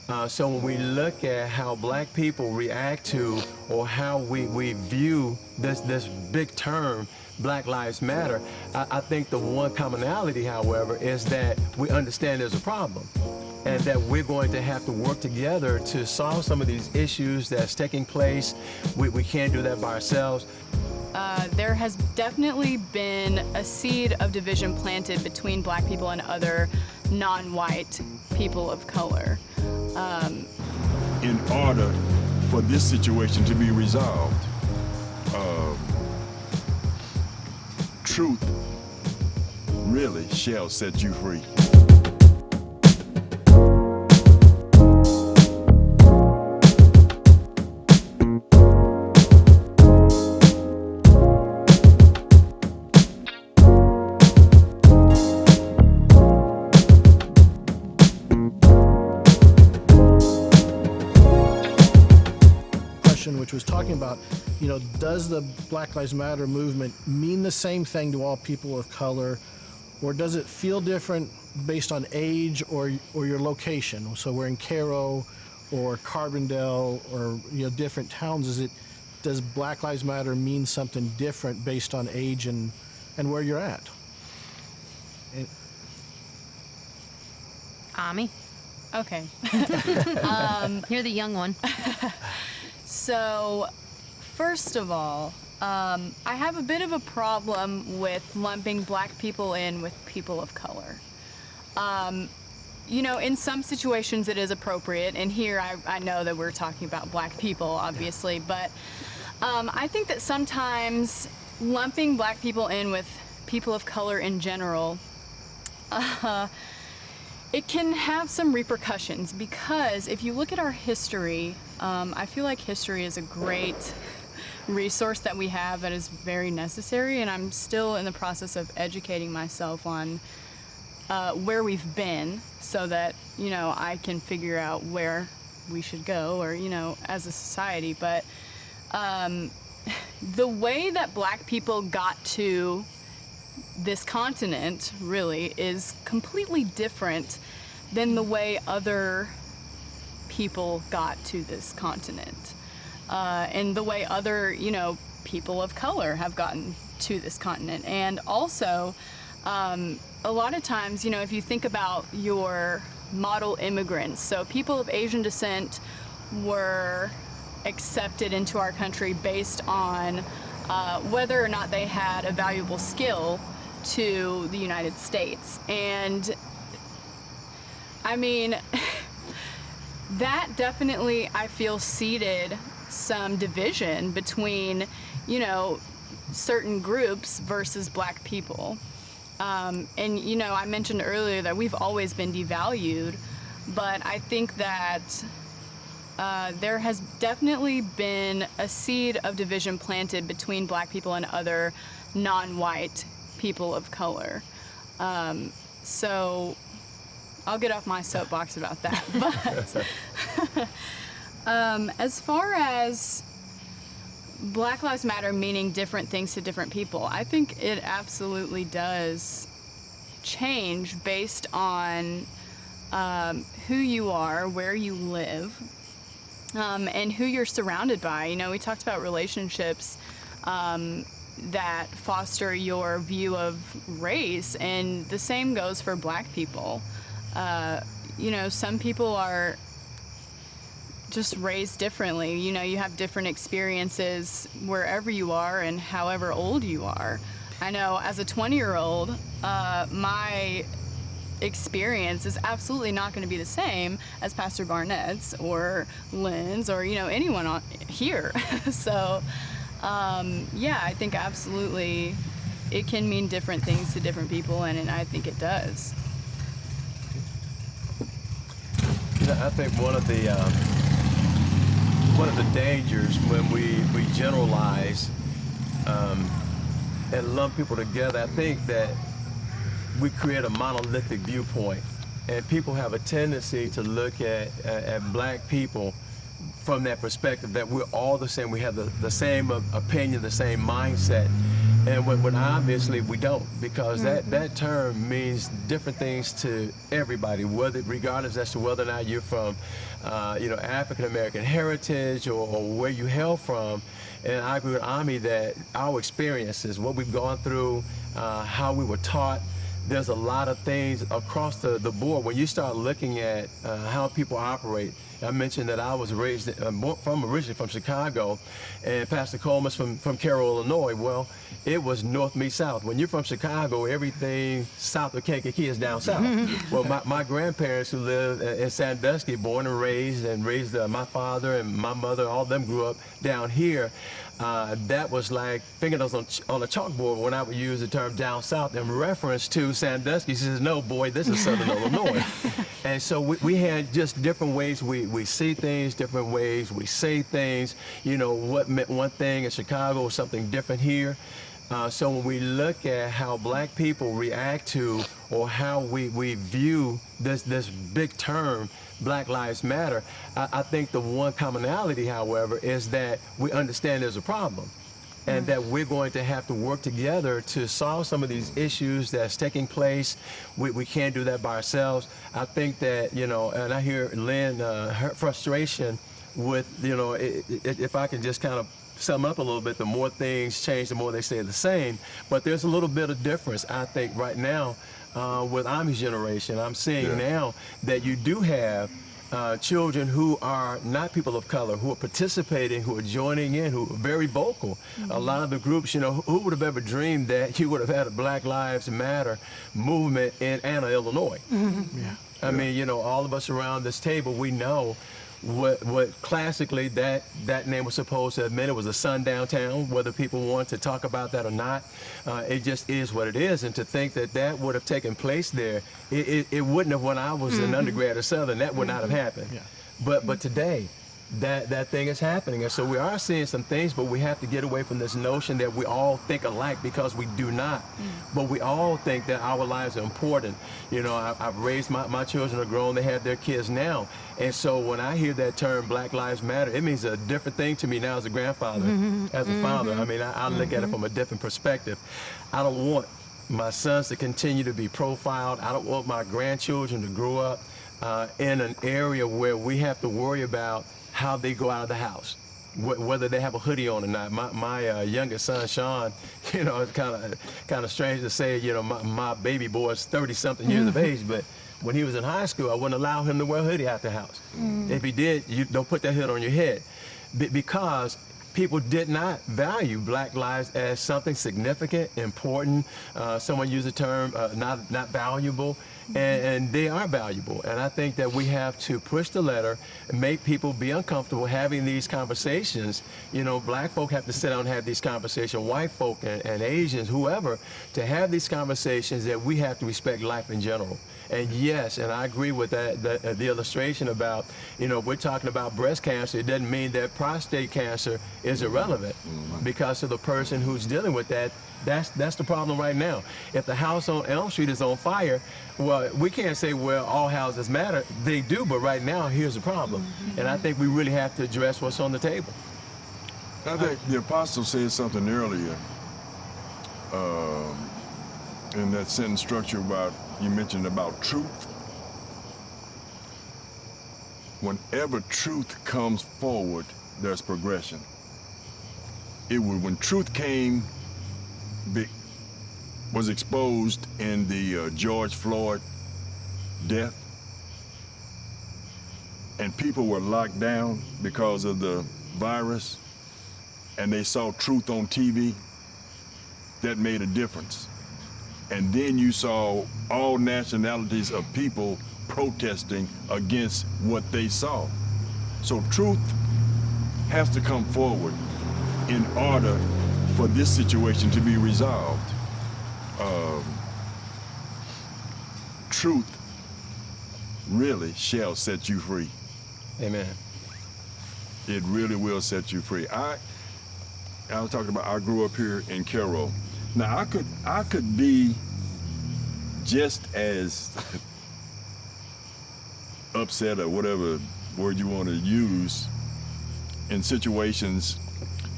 So when we look at how black people react to or how we view this big term, Black Lives Matter, I think the one commonality, however, is that we understand there's a problem and that we're going to have to work together to solve some of these issues that's taking place. We can't do that by ourselves. There has definitely been a seed of division planted between black people and other non-white people of color. In order for this situation to be resolved, truth really shall set you free. Which was talking about, does the Black Lives Matter movement mean the same thing to all people of color, or does it feel different based on age or your location? So we're in Cairo or Carbondale or different towns. Does Black Lives Matter mean something different based on age and where you're at? Ami. Okay. You're the young one. So, first of all, I have a bit of a problem with lumping black people in with people of color. In some situations it is appropriate, and here I know that we're talking about black people, obviously, but I think that sometimes lumping black people in with people of color in general, it can have some repercussions, because if you look at our history, I feel like history is a great resource that we have that is very necessary, and I'm still in the process of educating myself on where we've been so that, I can figure out where we should go or, as a society. But the way that black people got to this continent really is completely different than the way other people got to this continent, and the way other, people of color have gotten to this continent. And also, a lot of times, if you think about your model immigrants, so people of Asian descent were accepted into our country based on whether or not they had a valuable skill to the United States. And I mean, that definitely, I feel, seeded some division between, certain groups versus black people. And, I mentioned earlier that we've always been devalued, but I think that there has definitely been a seed of division planted between black people and other non-white people of color. So I'll get off my soapbox about that. But as far as Black Lives Matter meaning different things to different people, I think it absolutely does change based on who you are, where you live, and who you're surrounded by. We talked about relationships that foster your view of race, and the same goes for black people. Some people are just raised differently. You have different experiences wherever you are and however old you are. I know as a 20-year-old, my experience is absolutely not going to be the same as Pastor Barnett's or Lynn's or, anyone here. So, I think absolutely it can mean different things to different people, and I think it does. I think one of the dangers when we generalize and lump people together, I think that we create a monolithic viewpoint, and people have a tendency to look at black people from that perspective, that we're all the same, we have the same opinion, the same mindset. And when obviously we don't, because that term means different things to everybody, regardless as to whether or not you're from, African American heritage or where you hail from. And I agree with Ami that our experiences, what we've gone through, how we were taught, there's a lot of things across the board. When you start looking at how people operate, I mentioned that I was raised originally from Chicago, and Pastor Coleman's from Cairo, Illinois. Well, it was north meets south. When you're from Chicago, everything south of Kankakee is down south. Well, my grandparents who lived in Sandusky, born and raised my father and my mother, all of them grew up down here. That was like fingernails on a chalkboard when I would use the term down south in reference to Sandusky. She says, no, boy, this is Southern Illinois. And so we had just different ways we see things, different ways we say things. What meant one thing in Chicago was something different here. So when we look at how black people react to or how we view this big term, Black Lives Matter, I think the one commonality, however, is that we understand there's a problem and that we're going to have to work together to solve some of these issues that's taking place. We can't do that by ourselves. I think that, and I hear Lynn, her frustration with, if I can just kind of sum up a little bit, the more things change, the more they stay the same. But there's a little bit of difference, I think, right now with Ami's generation. I'm seeing now that you do have children who are not people of color, who are participating, who are joining in, who are very vocal. A lot of the groups, who would have ever dreamed that you would have had a Black Lives Matter movement in Anna, Illinois? I mean, all of us around this table, we know what classically that name was supposed to have meant. It was a sundown town, whether people want to talk about that or not. It just is what it is. And to think that would have taken place there, it wouldn't have when I was an undergrad at Southern. That would not have happened. But today, that thing is happening. And so we are seeing some things, but we have to get away from this notion that we all think alike, because we do not. But we all think that our lives are important. I've raised my children are grown, they have their kids now. And so when I hear that term Black Lives Matter, it means a different thing to me now as a grandfather, as a father. I mean, I look at it from a different perspective. I don't want my sons to continue to be profiled. I don't want my grandchildren to grow up in an area where we have to worry about how they go out of the house, whether they have a hoodie on or not. My youngest son, Sean, it's kind of strange to say, my baby boy is 30-something years of age, but when he was in high school, I wouldn't allow him to wear a hoodie out the house. If he did, you don't put that hood on your head, because people did not value Black lives as something significant, important. Someone used the term not valuable. And they are valuable. And I think that we have to push the letter and make people be uncomfortable having these conversations. Black folk have to sit down and have these conversations, white folk and Asians, whoever, to have these conversations that we have to respect life in general. And yes, and I agree with the illustration about, we're talking about breast cancer. It doesn't mean that prostate cancer is irrelevant, because to the person who's dealing with that, that's the problem right now. If the house on Elm Street is on fire, well, we can't say, well, all houses matter. They do, but right now, here's the problem. And I think we really have to address what's on the table. I think the apostle said something earlier in that sentence structure you mentioned about truth. Whenever truth comes forward, there's progression. When truth was exposed in the George Floyd death, and people were locked down because of the virus, and they saw truth on TV, that made a difference. And then you saw all nationalities of people protesting against what they saw. So truth has to come forward in order for this situation to be resolved. Truth really shall set you free. Amen. It really will set you free. I was talking about, I grew up here in Cairo. Now I could be just as upset, or whatever word you want to use, in situations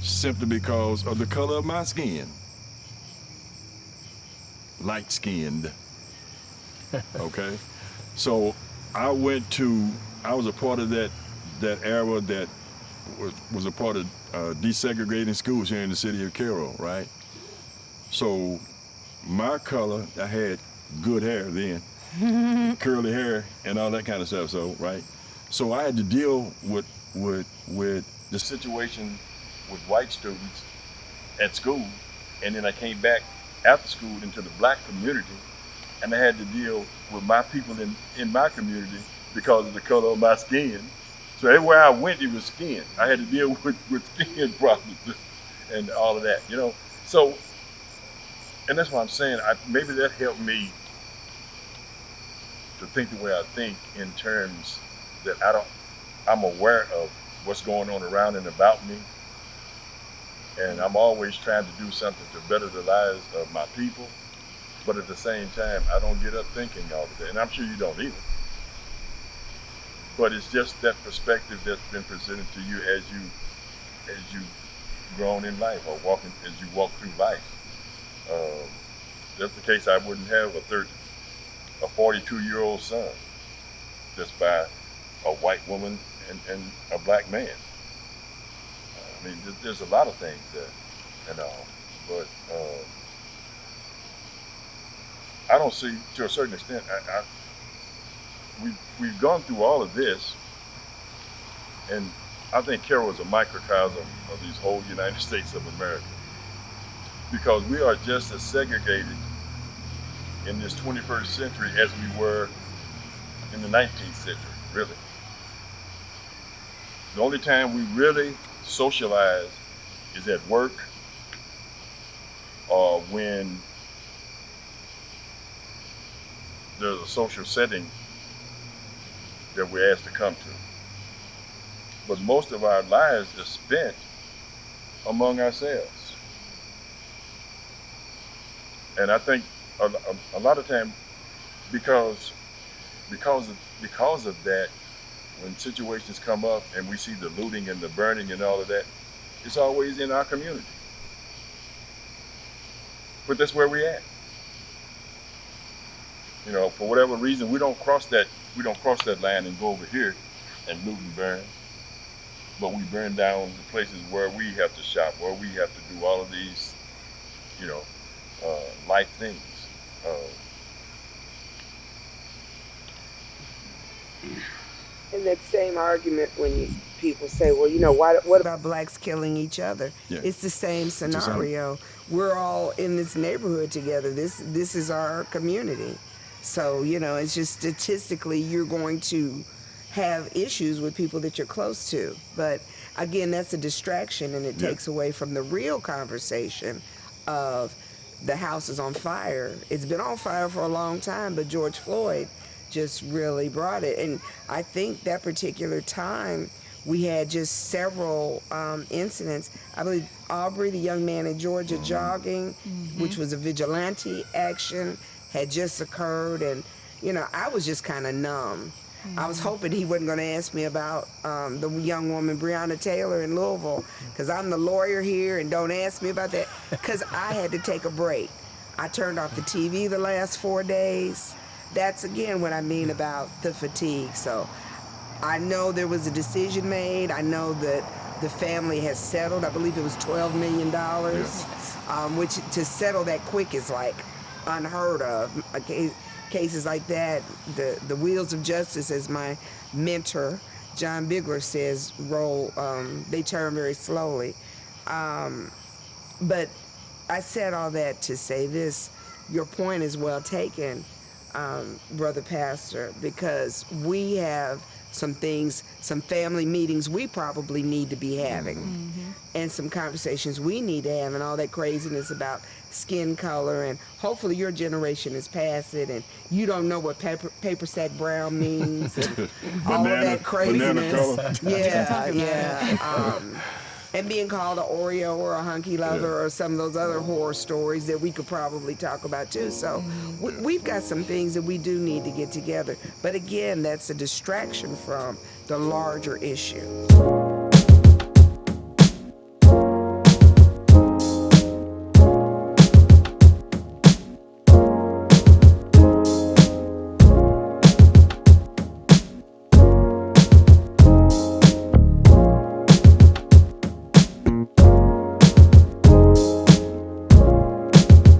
simply because of the color of my skin. light-skinned. Okay? So I was a part of that era that was a part of desegregating schools here in the city of Cairo, right? So my color, I had good hair then, curly hair and all that kind of stuff, so, right? So I had to deal with the situation with white students at school, and then I came back after school into the black community, and I had to deal with my people in my community because of the color of my skin. So everywhere I went, it was skin. I had to deal with skin problems and all of that, you know? So, and that's what I'm saying, maybe that helped me to think the way I think in terms that I'm aware of what's going on around and about me. And I'm always trying to do something to better the lives of my people. But at the same time, I don't get up thinking all the day. And I'm sure you don't either. But it's just that perspective that's been presented to you as you've grown in life or as you walk through life. If that's the case, I wouldn't have a 42-year-old son that's by a white woman and a black man. I mean, there's a lot of things that, and all, but I don't see, to a certain extent, we've gone through all of this, and I think Cairo is a microcosm of these whole United States of America, because we are just as segregated in this 21st century as we were in the 19th century, really. The only time we really socialize is at work or when there's a social setting that we're asked to come to. But most of our lives are spent among ourselves. And I think a lot of time, because of that, when situations come up and we see the looting and the burning and all of that, it's always in our community. But that's where we're at. You know, for whatever reason, we don't cross that line and go over here and loot and burn. But we burn down the places where we have to shop, where we have to do all of these, you know, life things. And that same argument when people say, well, you know, what about blacks killing each other? Yeah. It's the same scenario. We're all in this neighborhood together. This is our community. So, you know, it's just statistically you're going to have issues with people that you're close to. But again, that's a distraction, and it takes away from the real conversation of the house is on fire. It's been on fire for a long time, but George Floyd just really brought it. And I think that particular time we had just several incidents. I believe Aubrey, the young man in Georgia jogging, which was a vigilante action, had just occurred. And, you know, I was just kind of numb. I was hoping he wasn't going to ask me about the young woman, Breonna Taylor in Louisville, because I'm the lawyer here, and don't ask me about that, because I had to take a break. I turned off the TV the last 4 days. That's, again, what I mean about the fatigue. So I know there was a decision made. I know that the family has settled. I believe it was $12 million, which to settle that quick is like unheard of. Cases like that, the wheels of justice, as my mentor, John Bigler, says, they turn very slowly. But I said all that to say this. Your point is well taken, Brother Pastor, because we have some things, some family meetings we probably need to be having, and some conversations we need to have, and all that craziness about skin color, and hopefully your generation is past it, and you don't know what paper sack brown means, and all of that craziness. Yeah. And being called an Oreo or a hunky lover or some of those other horror stories that we could probably talk about too. So we've got some things that we do need to get together. But again, that's a distraction from the larger issue.